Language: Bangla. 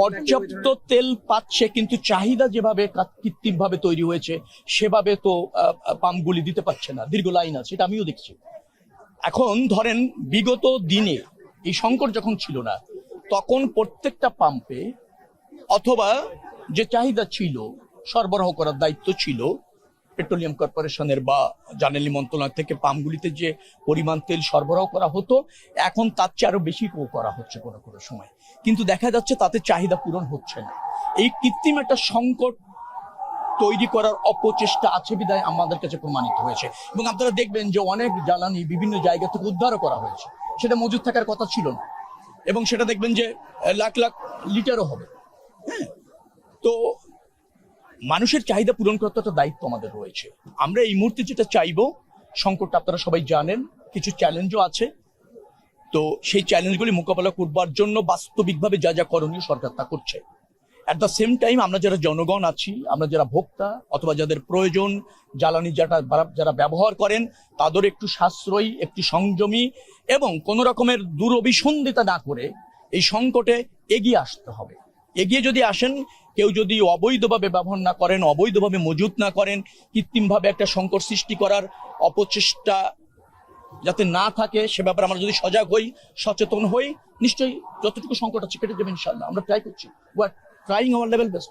পর্যাপ্ত তেল পাচ্ছে, কিন্তু চাহিদা যেভাবে কৃত্রিমভাবে তৈরি হয়েছে সেভাবে তো পাম্পগুলি দিতে পারছে না, দীর্ঘ লাইন আছে, এটা আমিও দেখছি। এখন ধরেন বিগত দিনে এই সংকট যখন ছিল না, তখন প্রত্যেকটা পাম্পে অথবা যে চাহিদা ছিল সরবরাহ করার দায়িত্ব ছিল পেট্রোলিয়াম কর্পোরেশনের বা জ্বালানি মন্ত্রণালয় থেকে পাম্পগুলিতে যে পরিমাণ তেল সরবরাহ করা হতো, এখন তার চেয়ে আরো বেশি করা হচ্ছে কোনো কোনো সময়, কিন্তু দেখা যাচ্ছে তাতে চাহিদা পূরণ হচ্ছে না। এই কৃত্রিম একটা সংকট তৈরি করার অপচেষ্টা আছে বিধায় আমাদের কাছে প্রমাণিত হয়েছে। এবং আপনারা দেখবেন যে অনেক জ্বালানি বিভিন্ন জায়গা থেকে উদ্ধারও করা হয়েছে, সেটা মজুদ থাকার কথা ছিল না, এবং সেটা দেখবেন যে লাখ লাখ লিটারও হবে। হ্যাঁ, তো মানুষের চাহিদা পূরণ করার তো একটা দায়িত্ব আমাদের রয়েছে। আমরা এই মুহূর্তে যেটা চাইবো, সংকটটা আপনারা সবাই জানেন, কিছু চ্যালেঞ্জও আছে, তো সেই চ্যালেঞ্জগুলি মোকাবেলা করবার জন্য বাস্তবিকভাবে যা যা করণীয় সরকার তা করছে। অ্যাট দ্য সেম টাইম আমরা যারা জনগণ আছি, আমরা যারা ভোক্তা অথবা যাদের প্রয়োজন জ্বালানি যারা ব্যবহার করেন, তাদের একটু সাশ্রয়ী, একটু সংযমী এবং কোনো রকমের দুরভিসন্ধিতা না করে এই সংকটে এগিয়ে আসতে হবে। এগিয়ে যদি আসেন, কেউ যদি অবৈধভাবে ব্যবহার না করেন, অবৈধভাবে মজুত না করেন, কৃত্রিমভাবে একটা সংকট সৃষ্টি করার অপচেষ্টা যাতে না থাকে সে ব্যাপারে আমরা যদি সজাগ হই, সচেতন হই, নিশ্চয়ই যতটুকু সংকট আছে কেটে যাবে ইনশাআল্লাহ। আমরা ট্রাই করছি, ট্রাইং আওয়ার লেভেল বেস্ট।